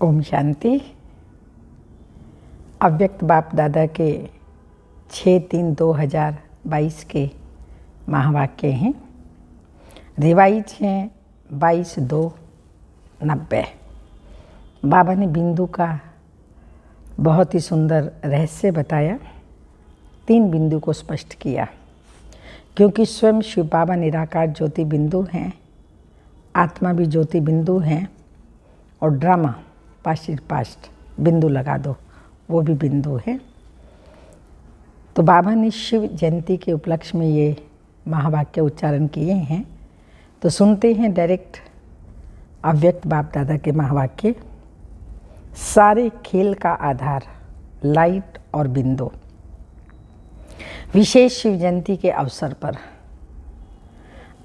ओम शांति। अव्यक्त बाप दादा के 6/3/2022 के महावाक्य हैं। रिवाइज हैं 22/2/90। बाबा ने बिंदु का बहुत ही सुंदर रहस्य बताया। 3 बिंदु को स्पष्ट किया, क्योंकि स्वयं शिव बाबा निराकार ज्योति बिंदु हैं, आत्मा भी ज्योति बिंदु हैं, और ड्रामा पास्ट बिंदु लगा दो, वो भी बिंदु है। तो बाबा ने शिव जयंती के उपलक्ष्य में ये महावाक्य उच्चारण किए हैं। तो सुनते हैं डायरेक्ट अव्यक्त बाप दादा के महावाक्य। सारे खेल का आधार लाइट और बिंदु। विशेष शिव जयंती के अवसर पर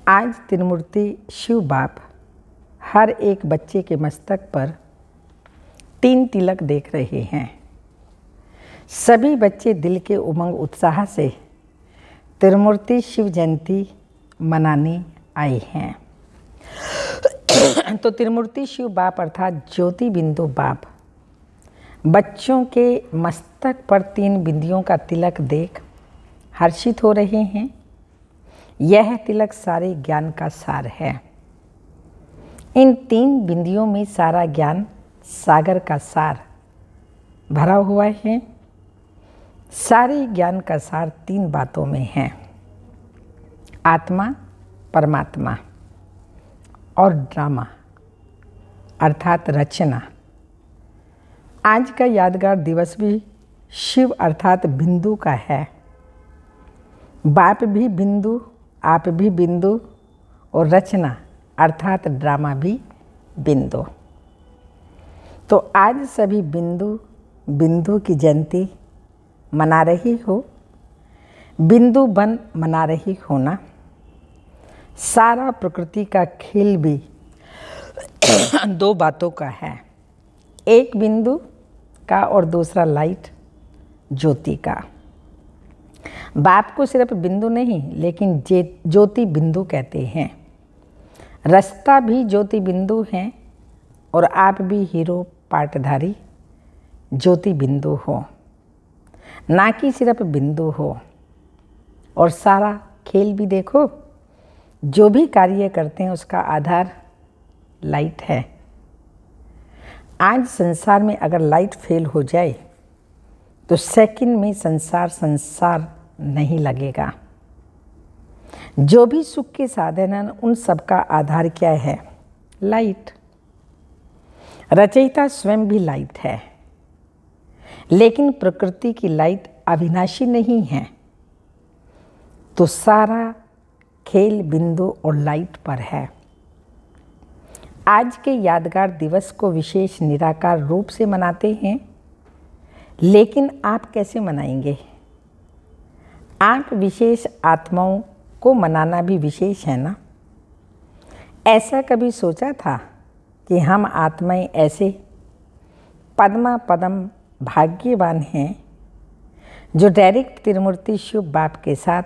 आज त्रिमूर्ति शिव बाप हर एक बच्चे के मस्तक पर 3 तिलक देख रहे हैं। सभी बच्चे दिल के उमंग उत्साह से त्रिमूर्ति शिव जयंती मनाने आए हैं। तो त्रिमूर्ति शिव बाप अर्थात ज्योति बिंदु बाप बच्चों के मस्तक पर 3 बिंदियों का तिलक देख हर्षित हो रहे हैं। यह तिलक सारे ज्ञान का सार है। इन 3 बिंदियों में सारा ज्ञान सागर का सार भरा हुआ है। सारे ज्ञान का सार 3 बातों में है: आत्मा, परमात्मा और ड्रामा अर्थात रचना। आज का यादगार दिवस भी शिव अर्थात बिंदु का है। बाप भी बिंदु, आप भी बिंदु, और रचना अर्थात ड्रामा भी बिंदु। तो आज सभी बिंदु की जयंती मना रही हो। बिंदु बन मना रही हो ना। सारा प्रकृति का खेल भी 2 बातों का है, एक बिंदु का और दूसरा लाइट ज्योति का। बाप को सिर्फ बिंदु नहीं लेकिन ज्योति बिंदु कहते हैं। रास्ता भी ज्योति बिंदु हैं और आप भी हीरो पाटधारी ज्योति बिंदु हो, ना कि सिर्फ बिंदु हो। और सारा खेल भी देखो, जो भी कार्य करते हैं उसका आधार लाइट है। आज संसार में अगर लाइट फेल हो जाए तो सेकंड में संसार नहीं लगेगा। जो भी सुख के साधन हैं उन सब का आधार क्या है? लाइट। रचयिता स्वयं भी लाइट है, लेकिन प्रकृति की लाइट अविनाशी नहीं है। तो सारा खेल बिंदु और लाइट पर है। आज के यादगार दिवस को विशेष निराकार रूप से मनाते हैं, लेकिन आप कैसे मनाएंगे? आप विशेष आत्माओं को मनाना भी विशेष है ना। ऐसा कभी सोचा था कि हम आत्माएं ऐसे पद्म भाग्यवान हैं जो डायरेक्ट त्रिमूर्ति शिव बाप के साथ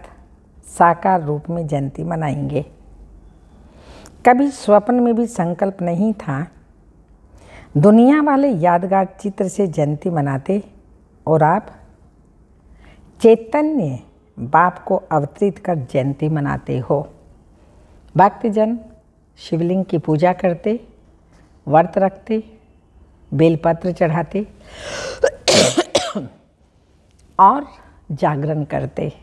साकार रूप में जयंती मनाएंगे? कभी स्वप्न में भी संकल्प नहीं था। दुनिया वाले यादगार चित्र से जयंती मनाते और आप चैतन्य बाप को अवतरित कर जयंती मनाते हो। भक्तजन शिवलिंग की पूजा करते, व्रत रखते, बेलपत्र चढ़ाते और जागरण करते।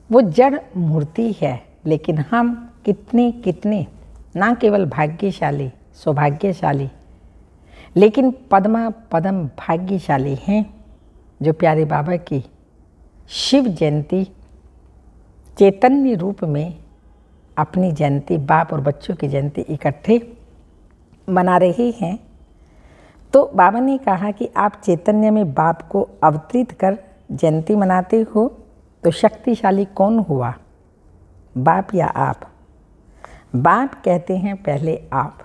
वो जड़ मूर्ति है, लेकिन हम कितने ना केवल भाग्यशाली सौभाग्यशाली, लेकिन पद्म भाग्यशाली हैं जो प्यारे बाबा की शिव जयंती चैतन्य रूप में अपनी जयंती बाप और बच्चों की जयंती इकट्ठे मना रहे हैं। तो बाबा ने कहा कि आप चैतन्य में बाप को अवतरित कर जयंती मनाते हो, तो शक्तिशाली कौन हुआ, बाप या आप? बाप कहते हैं पहले आप।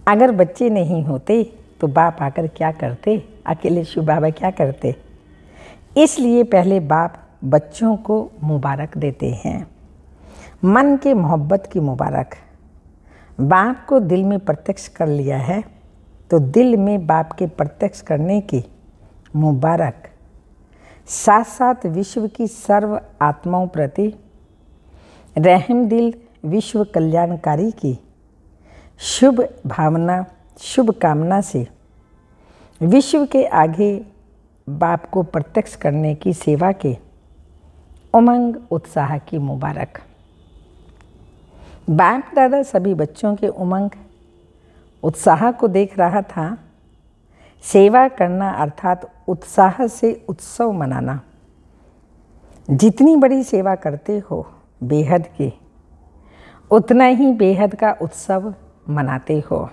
अगर बच्चे नहीं होते तो बाप आकर क्या करते? अकेले शिव बाबा क्या करते? इसलिए पहले बाप बच्चों को मुबारक देते हैं, मन के मोहब्बत की मुबारक। बाप को दिल में प्रत्यक्ष कर लिया है तो दिल में बाप के प्रत्यक्ष करने की मुबारक। साथ साथ विश्व की सर्व आत्माओं प्रति रहम दिल विश्व कल्याणकारी की शुभ भावना, शुभ कामना से विश्व के आगे बाप को प्रत्यक्ष करने की सेवा के उमंग उत्साह की मुबारक। बाप दादा सभी बच्चों के उमंग उत्साह को देख रहा था। सेवा करना अर्थात उत्साह से उत्सव मनाना। जितनी बड़ी सेवा करते हो बेहद के, उतना ही बेहद का उत्सव मनाते हो।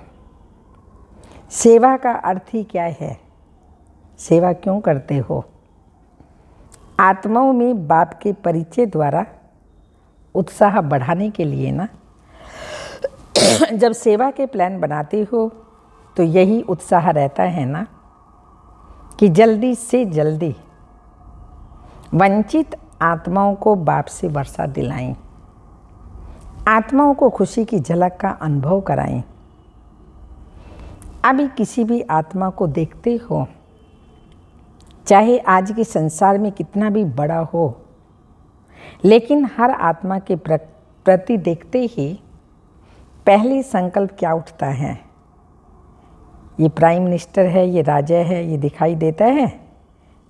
सेवा का अर्थ ही क्या है? सेवा क्यों करते हो? आत्माओं में बाप के परिचय द्वारा उत्साह बढ़ाने के लिए ना। जब सेवा के प्लान बनाते हो तो यही उत्साह रहता है ना कि जल्दी से जल्दी वंचित आत्माओं को बाप से वर्षा दिलाएं, आत्माओं को खुशी की झलक का अनुभव कराएं। अभी किसी भी आत्मा को देखते हो, चाहे आज के संसार में कितना भी बड़ा हो, लेकिन हर आत्मा के प्रति देखते ही पहले संकल्प क्या उठता है? ये प्राइम मिनिस्टर है, ये राजा है, ये दिखाई देता है,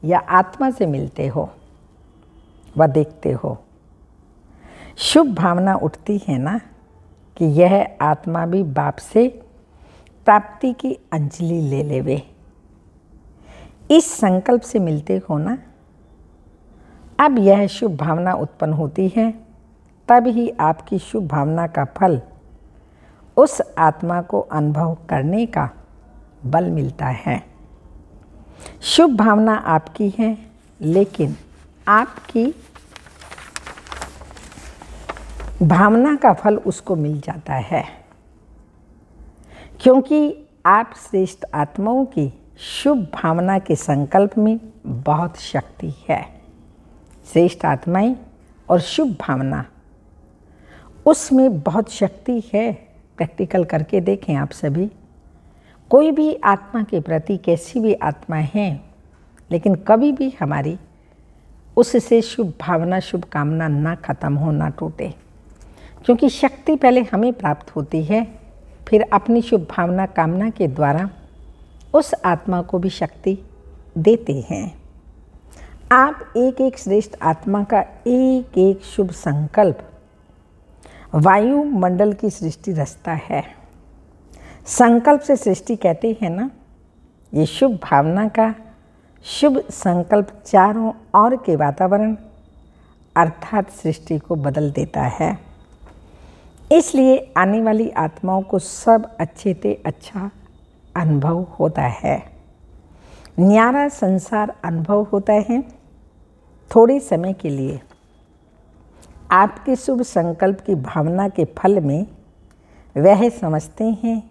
या आत्मा से मिलते हो व देखते हो? शुभ भावना उठती है ना कि यह आत्मा भी बाप से प्राप्ति की अंजलि ले लेवे। इस संकल्प से मिलते हो ना। अब यह शुभ भावना उत्पन्न होती है, तब ही आपकी शुभ भावना का फल उस आत्मा को अनुभव करने का बल मिलता है। शुभ भावना आपकी है, लेकिन आपकी भावना का फल उसको मिल जाता है, क्योंकि आप श्रेष्ठ आत्माओं की शुभ भावना के संकल्प में बहुत शक्ति है। श्रेष्ठ आत्माएं और शुभ भावना, उसमें बहुत शक्ति है। प्रैक्टिकल करके देखें आप सभी। कोई भी आत्मा के प्रति कैसी भी आत्मा है, लेकिन कभी भी हमारी उससे शुभ भावना, शुभ कामना ना खत्म हो, ना टूटे, क्योंकि शक्ति पहले हमें प्राप्त होती है, फिर अपनी शुभ भावना कामना के द्वारा उस आत्मा को भी शक्ति देते हैं। आप एक एक श्रेष्ठ आत्मा का एक एक शुभ संकल्प वायुमंडल की सृष्टि रचता है। संकल्प से सृष्टि कहते हैं ना। ये शुभ भावना का शुभ संकल्प चारों ओर के वातावरण अर्थात सृष्टि को बदल देता है। इसलिए आने वाली आत्माओं को सब अच्छे से अच्छा अनुभव होता है, न्यारा संसार अनुभव होता है। थोड़े समय के लिए आपके शुभ संकल्प की भावना के फल में वह समझते हैं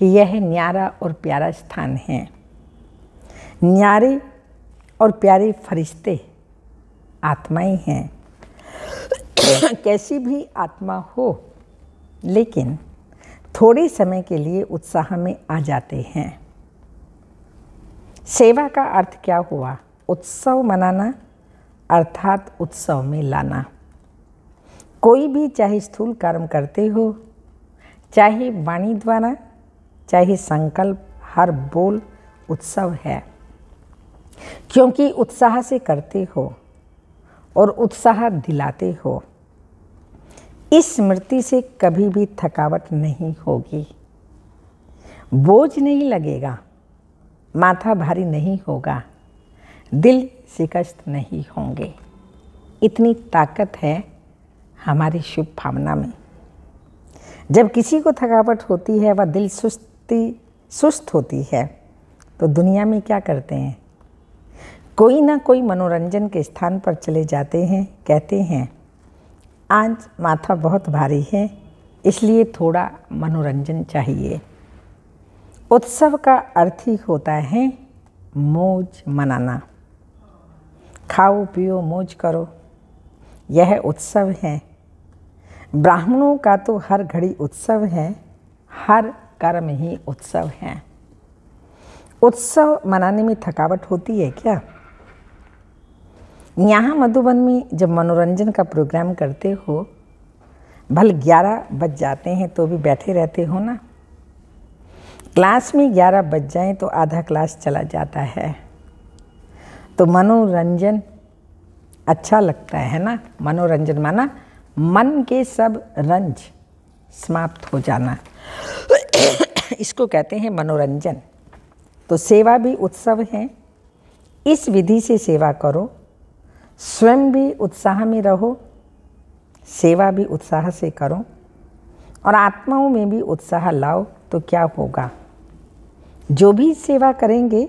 कि यह न्यारा और प्यारा स्थान है। न्यारे और प्यारे फरिश्ते आत्माएं हैं। कैसी भी आत्मा हो, लेकिन थोड़े समय के लिए उत्साह में आ जाते हैं। सेवा का अर्थ क्या हुआ? उत्सव मनाना अर्थात उत्सव में लाना। कोई भी चाहे स्थूल कर्म करते हो, चाहे वाणी द्वारा, चाहे संकल्प, हर बोल उत्सव है, क्योंकि उत्साह से करते हो और उत्साह दिलाते हो। इस स्मृति से कभी भी थकावट नहीं होगी, बोझ नहीं लगेगा, माथा भारी नहीं होगा, दिल शिकस्त नहीं होंगे। इतनी ताकत है हमारी शुभ भावना में। जब किसी को थकावट होती है व दिल सुस्त होती है, तो दुनिया में क्या करते हैं? कोई ना कोई मनोरंजन के स्थान पर चले जाते हैं। कहते हैं आज माथा बहुत भारी है, इसलिए थोड़ा मनोरंजन चाहिए। उत्सव का अर्थ ही होता है मौज मनाना। खाओ पियो मौज करो, यह उत्सव है। ब्राह्मणों का तो हर घड़ी उत्सव है, हर कर्म ही उत्सव है। उत्सव मनाने में थकावट होती है क्या? यहाँ मधुबन में जब मनोरंजन का प्रोग्राम करते हो, भले 11 बज जाते हैं तो भी बैठे रहते हो ना। क्लास में 11 बज जाएं तो आधा क्लास चला जाता है, तो मनोरंजन अच्छा लगता है ना। मनोरंजन माना मन के सब रंज समाप्त हो जाना, इसको कहते हैं मनोरंजन। तो सेवा भी उत्सव है। इस विधि से सेवा करो, स्वयं भी उत्साह में रहो, सेवा भी उत्साह से करो और आत्माओं में भी उत्साह लाओ। तो क्या होगा? जो भी सेवा करेंगे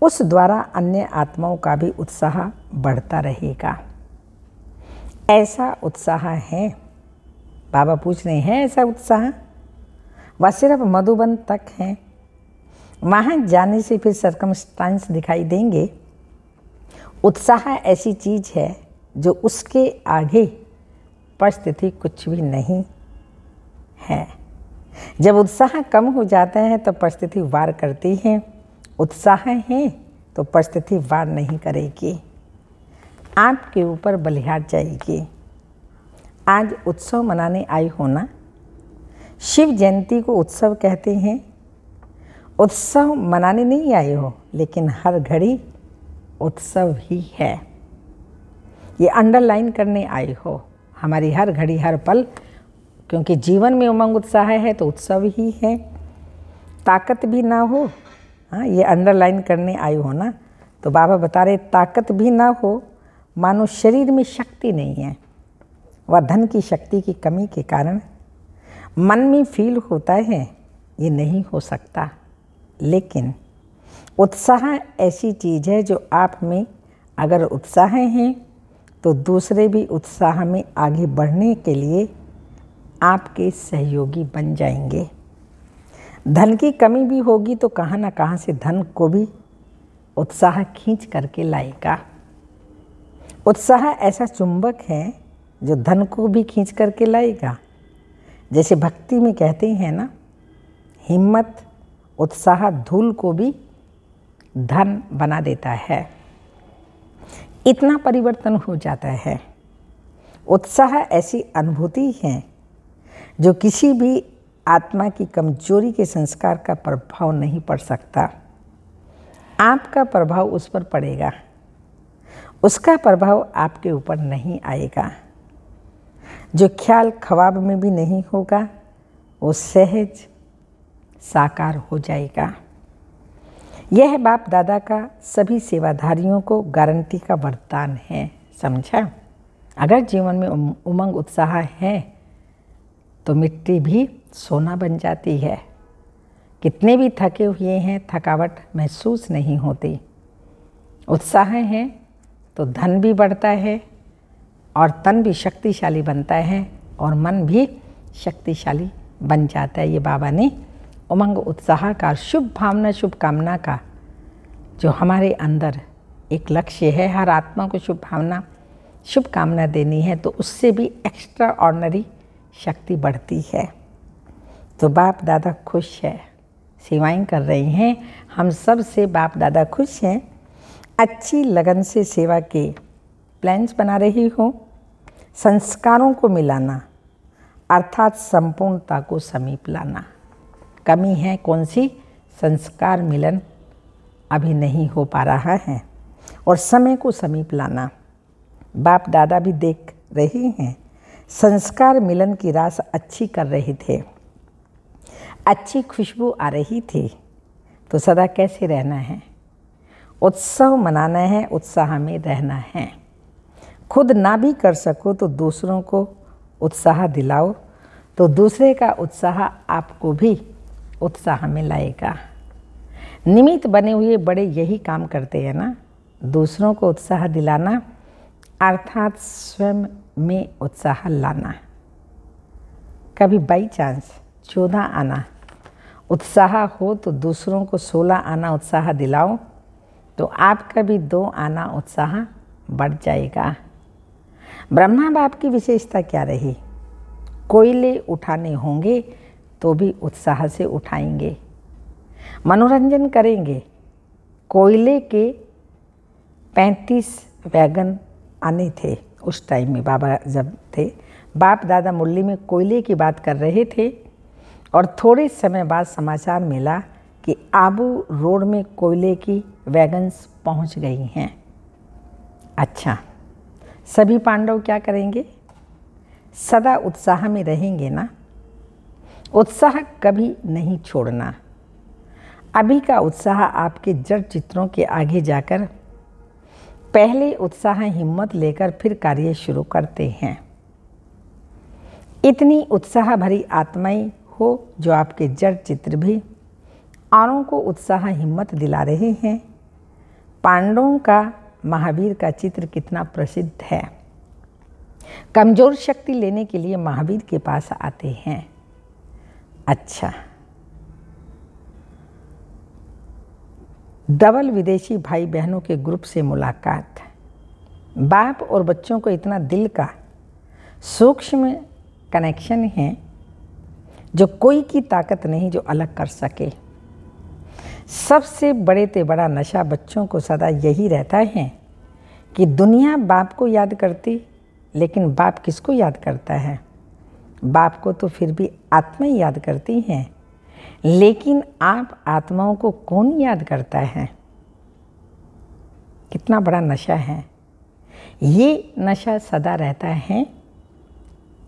उस द्वारा अन्य आत्माओं का भी उत्साह बढ़ता रहेगा। ऐसा उत्साह है? बाबा पूछ रहे हैं, ऐसा उत्साह? वह सिर्फ मधुबन तक है, वहाँ जाने से फिर सर्कमस्टांस दिखाई देंगे। उत्साह ऐसी चीज़ है जो उसके आगे परिस्थिति कुछ भी नहीं है। जब उत्साह कम हो जाता है तो परिस्थिति वार करती है, उत्साह है तो परिस्थिति वार नहीं करेगी, आपके ऊपर बलिहार जाएगी। आज उत्सव मनाने आई हो ना। शिव जयंती को उत्सव कहते हैं। उत्सव मनाने नहीं आए हो, लेकिन हर घड़ी उत्सव ही है, ये अंडरलाइन करने आए हो। हमारी हर घड़ी हर पल, क्योंकि जीवन में उमंग उत्साह है तो उत्सव ही है। ताकत भी ना हो, हाँ, ये अंडरलाइन करने आए हो ना। तो बाबा बता रहे ताकत भी ना हो, मानो शरीर में शक्ति नहीं है, वह धन की शक्ति की कमी के कारण मन में फील होता है ये नहीं हो सकता। लेकिन उत्साह ऐसी चीज़ है जो आप में अगर उत्साह है तो दूसरे भी उत्साह में आगे बढ़ने के लिए आपके सहयोगी बन जाएंगे। धन की कमी भी होगी तो कहाँ ना कहाँ से धन को भी उत्साह खींच करके लाएगा। उत्साह ऐसा चुंबक है जो धन को भी खींच करके लाएगा। जैसे भक्ति में कहते हैं ना, हिम्मत उत्साह धूल को भी धन बना देता है। इतना परिवर्तन हो जाता है। उत्साह ऐसी अनुभूति है जो किसी भी आत्मा की कमजोरी के संस्कार का प्रभाव नहीं पड़ सकता। आपका प्रभाव उस पर पड़ेगा, उसका प्रभाव आपके ऊपर नहीं आएगा। जो ख्याल ख्वाब में भी नहीं होगा वो सहज साकार हो जाएगा। यह बाप दादा का सभी सेवाधारियों को गारंटी का वरदान है। समझा? अगर जीवन में उमंग उत्साह है तो मिट्टी भी सोना बन जाती है। कितने भी थके हुए हैं, थकावट महसूस नहीं होती। उत्साह है तो धन भी बढ़ता है और तन भी शक्तिशाली बनता है और मन भी शक्तिशाली बन जाता है। ये बाबा ने उमंग उत्साह का, शुभ भावना शुभकामना का जो हमारे अंदर एक लक्ष्य है, हर आत्मा को शुभ भावना शुभकामना देनी है, तो उससे भी एक्स्ट्रा ऑर्डिनरी शक्ति बढ़ती है। तो बाप दादा खुश है, सेवाएं कर रहे हैं। हम सब से बाप दादा खुश हैं। अच्छी लगन से सेवा के प्लान्स बना रही हो। संस्कारों को मिलाना अर्थात संपूर्णता को समीप लाना। कमी है कौन सी? संस्कार मिलन अभी नहीं हो पा रहा है और समय को समीप लाना। बाप दादा भी देख रहे हैं, संस्कार मिलन की रास अच्छी कर रहे थे, अच्छी खुशबू आ रही थी। तो सदा कैसे रहना है? उत्सव मनाना है, उत्साह में रहना है। खुद ना भी कर सको तो दूसरों को उत्साह दिलाओ, तो दूसरे का उत्साह आपको भी उत्साह में लाएगा। निमित्त बने हुए बड़े यही काम करते हैं ना, दूसरों को उत्साह दिलाना अर्थात स्वयं में उत्साह लाना। कभी बाई चांस 14 आना उत्साह हो तो दूसरों को 16 आना उत्साह दिलाओ, तो आपका भी 2 आना उत्साह बढ़ जाएगा। ब्रह्मा बाप की विशेषता क्या रही? कोयले उठाने होंगे तो भी उत्साह से उठाएंगे। मनोरंजन करेंगे। कोयले के 35 वैगन आने थे उस टाइम में, बाबा जब थे, बाप दादा मुरली में कोयले की बात कर रहे थे और थोड़े समय बाद समाचार मिला कि आबू रोड में कोयले की वैगन्स पहुंच गई हैं। अच्छा, सभी पांडव क्या करेंगे? सदा उत्साह में रहेंगे ना। उत्साह कभी नहीं छोड़ना। अभी का उत्साह आपके जड़ चित्रों के आगे जाकर पहले उत्साह हिम्मत लेकर फिर कार्य शुरू करते हैं। इतनी उत्साह भरी आत्माएं हो जो आपके जड़ चित्र भी औरों को उत्साह हिम्मत दिला रहे हैं। पांडवों का महावीर का चित्र कितना प्रसिद्ध है। कमजोर शक्ति लेने के लिए महावीर के पास आते हैं। अच्छा, डबल विदेशी भाई बहनों के ग्रुप से मुलाकात। बाप और बच्चों को इतना दिल का सूक्ष्म कनेक्शन है जो कोई की ताकत नहीं जो अलग कर सके। सबसे बड़े से बड़ा नशा बच्चों को सदा यही रहता है कि दुनिया बाप को याद करती, लेकिन बाप किसको याद करता है? बाप को तो फिर भी आत्मा ही याद करती हैं, लेकिन आप आत्माओं को कौन याद करता है? कितना बड़ा नशा है। ये नशा सदा रहता है,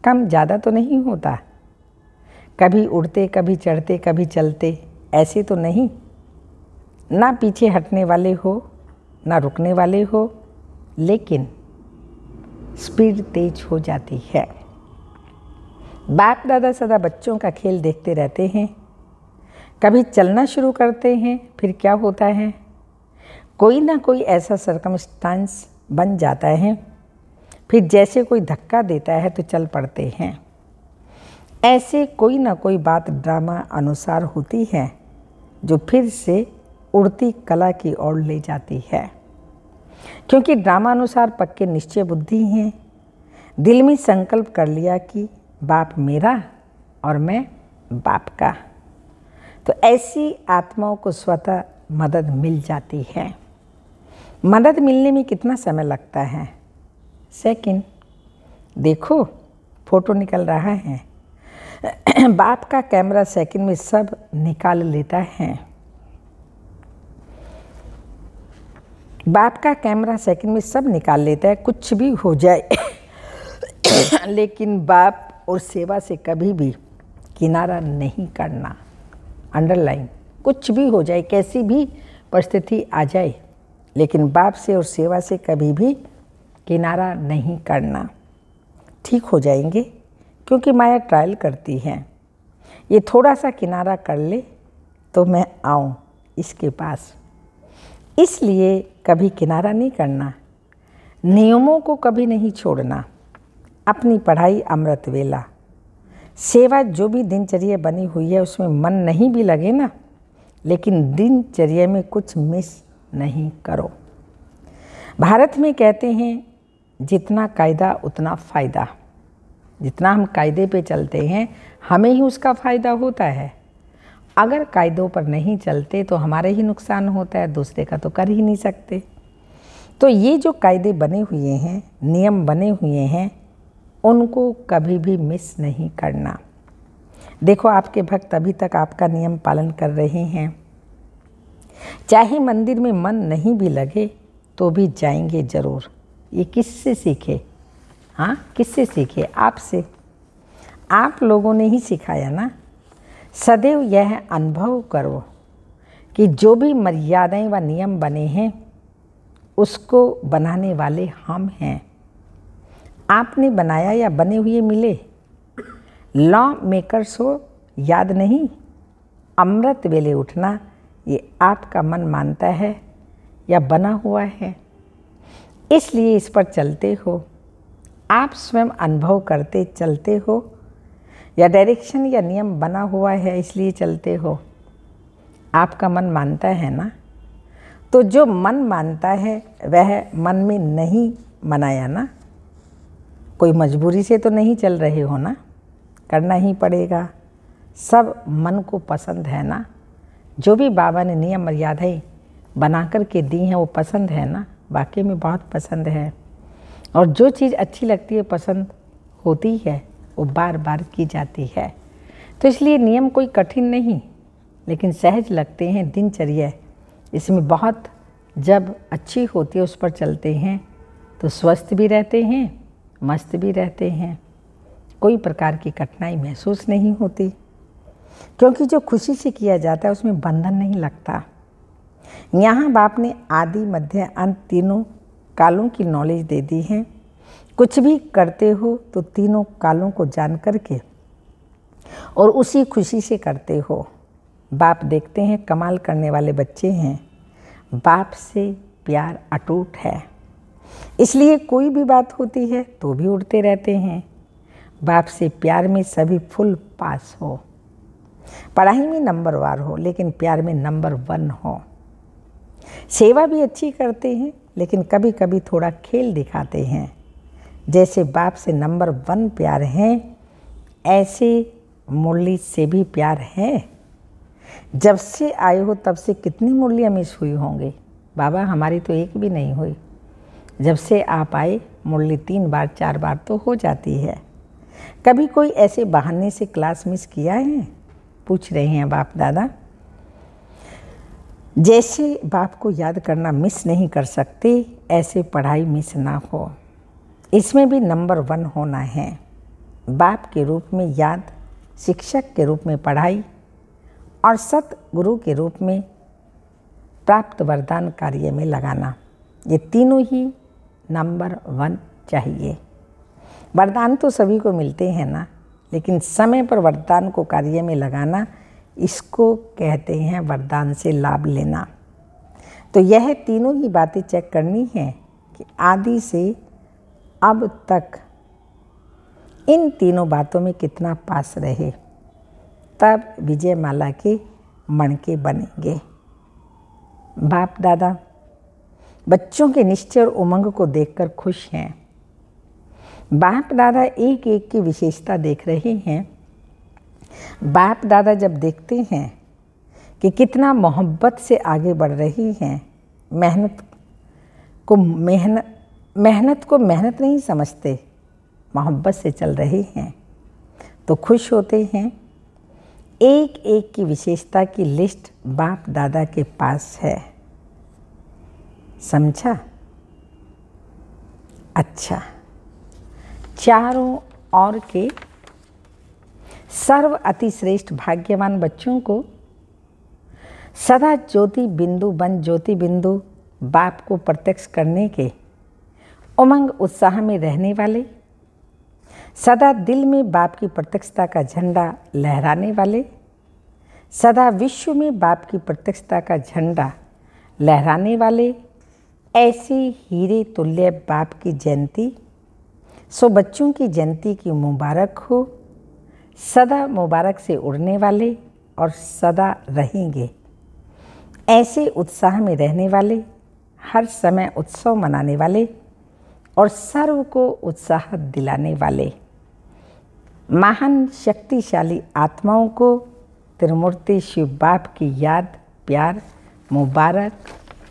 कम ज़्यादा तो नहीं होता। कभी उड़ते, कभी चढ़ते, कभी चलते, ऐसे तो नहीं। ना पीछे हटने वाले हो, ना रुकने वाले हो, लेकिन स्पीड तेज हो जाती है। बाप दादा सदा बच्चों का खेल देखते रहते हैं। कभी चलना शुरू करते हैं, फिर क्या होता है? कोई ना कोई ऐसा सर्कमस्टांस बन जाता है, फिर जैसे कोई धक्का देता है तो चल पड़ते हैं। ऐसे कोई ना कोई बात ड्रामा अनुसार होती है जो फिर से उड़ती कला की ओर ले जाती है। क्योंकि ड्रामा अनुसार पक्के निश्चय बुद्धि हैं। दिल में संकल्प कर लिया कि बाप मेरा और मैं बाप का, तो ऐसी आत्माओं को स्वतः मदद मिल जाती है। मदद मिलने में कितना समय लगता है? सेकंड। देखो, फोटो निकल रहा है। बाप का कैमरा सेकंड में सब निकाल लेता है। बाप का कैमरा सेकंड में सब निकाल लेता है, कुछ भी हो जाए। लेकिन बाप और सेवा से कभी भी किनारा नहीं करना। अंडरलाइन, कुछ भी हो जाए, कैसी भी परिस्थिति आ जाए, लेकिन बाप से और सेवा से कभी भी किनारा नहीं करना। ठीक हो जाएंगे, क्योंकि माया ट्रायल करती है। ये थोड़ा सा किनारा कर ले तो मैं आऊँ इसके पास। इसलिए कभी किनारा नहीं करना। नियमों को कभी नहीं छोड़ना। अपनी पढ़ाई अमृत वेला, सेवा जो भी दिनचर्या बनी हुई है उसमें मन नहीं भी लगे ना, लेकिन दिनचर्या में कुछ मिस नहीं करो। भारत में कहते हैं जितना कायदा उतना फ़ायदा। जितना हम कायदे पे चलते हैं हमें ही उसका फ़ायदा होता है। अगर कायदों पर नहीं चलते तो हमारे ही नुकसान होता है, दूसरे का तो कर ही नहीं सकते। तो ये जो कायदे बने हुए हैं, नियम बने हुए हैं, उनको कभी भी मिस नहीं करना। देखो, आपके भक्त अभी तक आपका नियम पालन कर रहे हैं। चाहे मंदिर में मन नहीं भी लगे तो भी जाएंगे ज़रूर। ये किससे सीखे? हाँ, किससे सीखे? आपसे। आप लोगों ने ही सिखाया ना। सदैव यह अनुभव करो कि जो भी मर्यादाएं व नियम बने हैं उसको बनाने वाले हम हैं। आपने बनाया या बने हुए मिले? लॉ मेकर्स हो, याद नहीं? अमृत वेले उठना ये आपका मन मानता है या बना हुआ है, इसलिए इस पर चलते हो। आप स्वयं अनुभव करते चलते हो या डायरेक्शन या नियम बना हुआ है इसलिए चलते हो? आपका मन मानता है ना। तो जो मन मानता है वह मन में नहीं मनाया ना। कोई मजबूरी से तो नहीं चल रहे हो ना, करना ही पड़ेगा। सब मन को पसंद है ना। जो भी बाबा ने नियम मर्यादाएं बना कर के दी हैं वो पसंद है ना, वाकई में बहुत पसंद है। और जो चीज़ अच्छी लगती है, पसंद होती है, वो बार बार की जाती है। तो इसलिए नियम कोई कठिन नहीं, लेकिन सहज लगते हैं। दिनचर्या इसमें बहुत जब अच्छी होती है, उस पर चलते हैं तो स्वस्थ भी रहते हैं, मस्त भी रहते हैं, कोई प्रकार की कठिनाई महसूस नहीं होती, क्योंकि जो खुशी से किया जाता है उसमें बंधन नहीं लगता। यहाँ बाप ने आदि मध्य अंत तीनों कालों की नॉलेज दे दी है। कुछ भी करते हो तो तीनों कालों को जान करके और उसी खुशी से करते हो। बाप देखते हैं कमाल करने वाले बच्चे हैं, बाप से प्यार अटूट है, इसलिए कोई भी बात होती है तो भी उड़ते रहते हैं। बाप से प्यार में सभी फुल पास हो, पढ़ाई में नंबर वार हो, लेकिन प्यार में नंबर 1 हो। सेवा भी अच्छी करते हैं, लेकिन कभी कभी थोड़ा खेल दिखाते हैं। जैसे बाप से नंबर 1 प्यार है, ऐसे मुरली से भी प्यार है। जब से आए हो तब से कितनी मुरलियाँ मिस हुई होंगी? बाबा हमारी तो एक भी नहीं हुई। जब से आप आए मुरली 3 बार 4 बार तो हो जाती है। कभी कोई ऐसे बहाने से क्लास मिस किया है? पूछ रहे हैं बाप दादा। जैसे बाप को याद करना मिस नहीं कर सकते, ऐसे पढ़ाई मिस ना हो। इसमें भी नंबर 1 होना है। बाप के रूप में याद, शिक्षक के रूप में पढ़ाई और सतगुरु के रूप में प्राप्त वरदान कार्य में लगाना, ये तीनों ही नंबर 1 चाहिए। वरदान तो सभी को मिलते हैं ना, लेकिन समय पर वरदान को कार्य में लगाना, इसको कहते हैं वरदान से लाभ लेना। तो यह तीनों ही बातें चेक करनी है कि आदि से अब तक इन तीनों बातों में कितना पास रहे, तब विजय माला के मणके बनेंगे। बाप दादा बच्चों के निश्चय और उमंग को देखकर खुश हैं। बाप दादा एक एक की विशेषता देख रहे हैं। बाप दादा जब देखते हैं कि कितना मोहब्बत से आगे बढ़ रही हैं, मेहनत को मेहनत नहीं समझते, मोहब्बत से चल रहे हैं, तो खुश होते हैं। एक एक की विशेषता की लिस्ट बाप दादा के पास है। समझा? अच्छा, चारों ओर के सर्व अतिश्रेष्ठ भाग्यवान बच्चों को सदा ज्योति बिंदु बन ज्योति बिंदु बाप को प्रत्यक्ष करने के उमंग उत्साह में रहने वाले, सदा दिल में बाप की प्रत्यक्षता का झंडा लहराने वाले, सदा विश्व में बाप की प्रत्यक्षता का झंडा लहराने वाले, ऐसे हीरे तुल्य बाप की जयंती, सो बच्चों की जयंती की मुबारक हो। सदा मुबारक से उड़ने वाले और सदा रहेंगे, ऐसे उत्साह में रहने वाले, हर समय उत्सव मनाने वाले और सर्व को उत्साह दिलाने वाले, महान शक्तिशाली आत्माओं को त्रिमूर्ति शिव बाप की याद, प्यार, मुबारक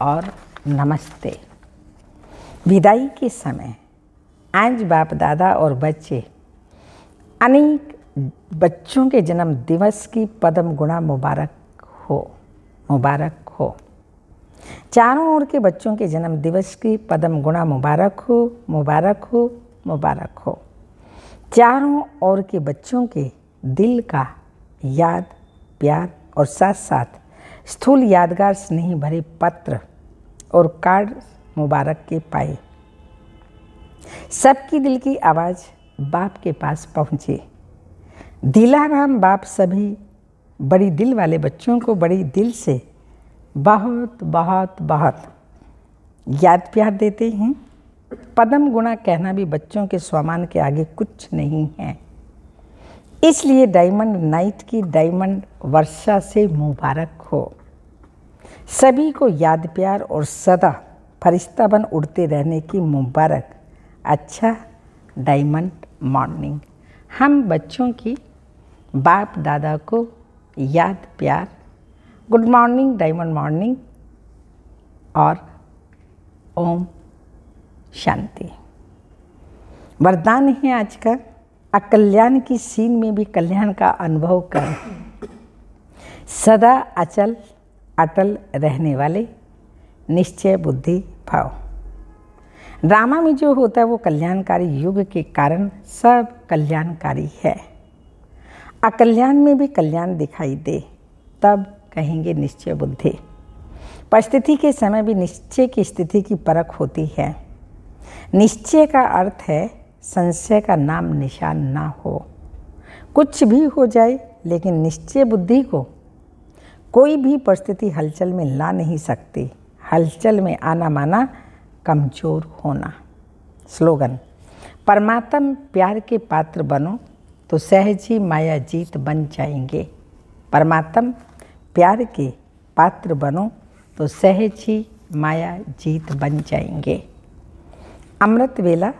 और नमस्ते। विदाई के समय आज बाप दादा और बच्चे अनेक बच्चों के जन्म दिवस की पदम गुणा मुबारक हो, मुबारक हो। चारों ओर के बच्चों के जन्म दिवस की पदम गुणा मुबारक हो, मुबारक हो, मुबारक हो। चारों ओर के बच्चों के दिल का याद, प्यार और साथ साथ स्थूल यादगार स्नेही भरे पत्र और कार्ड मुबारक के पाए। सबकी दिल की आवाज़ बाप के पास पहुँचे। दिलाराम बाप सभी बड़ी दिल वाले बच्चों को बड़ी दिल से बहुत बहुत बहुत याद प्यार देते हैं। पदम गुणा कहना भी बच्चों के स्वमान के आगे कुछ नहीं है। इसलिए डायमंड नाइट की डायमंड वर्षा से मुबारक हो। सभी को याद प्यार और सदा फरिश्ता बन उड़ते रहने की मुबारक। अच्छा डायमंड मॉर्निंग। हम बच्चों की बाप दादा को याद प्यार गुड मॉर्निंग डायमंड मॉर्निंग और ओम शांति। वरदान है आज का, अकल्याण की सीन में भी कल्याण का अनुभव कर, सदा अचल अटल रहने वाले निश्चय बुद्धि भाव। ड्रामा में जो होता है वो कल्याणकारी युग के कारण सब कल्याणकारी है। अकल्याण में भी कल्याण दिखाई दे तब कहेंगे निश्चय बुद्धि। परिस्थिति के समय भी निश्चय की स्थिति की परख होती है। निश्चय का अर्थ है संशय का नाम निशान ना हो। कुछ भी हो जाए लेकिन निश्चय बुद्धि को कोई भी परिस्थिति हलचल में ला नहीं सकती। हलचल में आना माना कमज़ोर होना। स्लोगन, परमात्म प्यार के पात्र बनो तो सहज ही माया जीत बन जाएंगे। परमात्म प्यार के पात्र बनो तो सहज ही माया जीत बन जाएंगे। अमृत वेला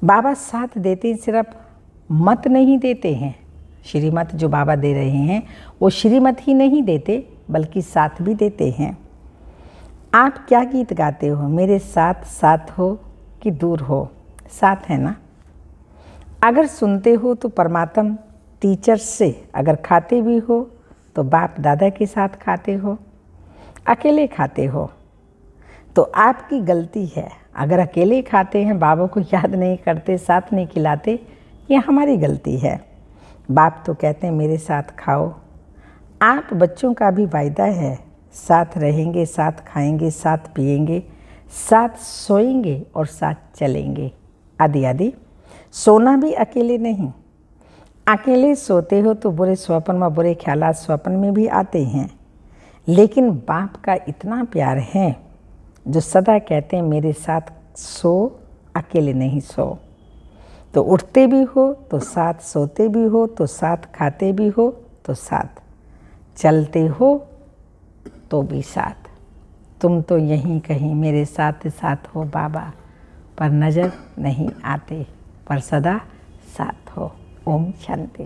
बाबा साथ देते, सिर्फ मत नहीं देते हैं। श्रीमत जो बाबा दे रहे हैं वो श्रीमत ही नहीं देते बल्कि साथ भी देते हैं। आप क्या गीत गाते हो, मेरे साथ साथ हो कि दूर हो, साथ है ना। अगर सुनते हो तो परमात्म टीचर से, अगर खाते भी हो तो बाप दादा के साथ खाते हो, अकेले खाते हो तो आपकी गलती है। अगर अकेले खाते हैं, बाबा को याद नहीं करते, साथ नहीं खिलाते, ये हमारी गलती है। बाप तो कहते हैं मेरे साथ खाओ। आप बच्चों का भी वायदा है, साथ रहेंगे, साथ खाएंगे, साथ पिएंगे, साथ सोएंगे और साथ चलेंगे। आदि आदि। सोना भी अकेले नहीं। अकेले सोते हो तो बुरे स्वप्न में बुरे ख्यालात स्वप्न में भी आते हैं, लेकिन बाप का इतना प्यार है जो सदा कहते हैं मेरे साथ सो, अकेले नहीं सो। तो उठते भी हो तो साथ, सोते भी हो तो साथ, खाते भी हो तो साथ, चलते हो तो भी साथ। तुम तो यहीं कहीं मेरे साथ साथ हो बाबा, पर नज़र नहीं आते, पर सदा साथ हो। ओम शांति।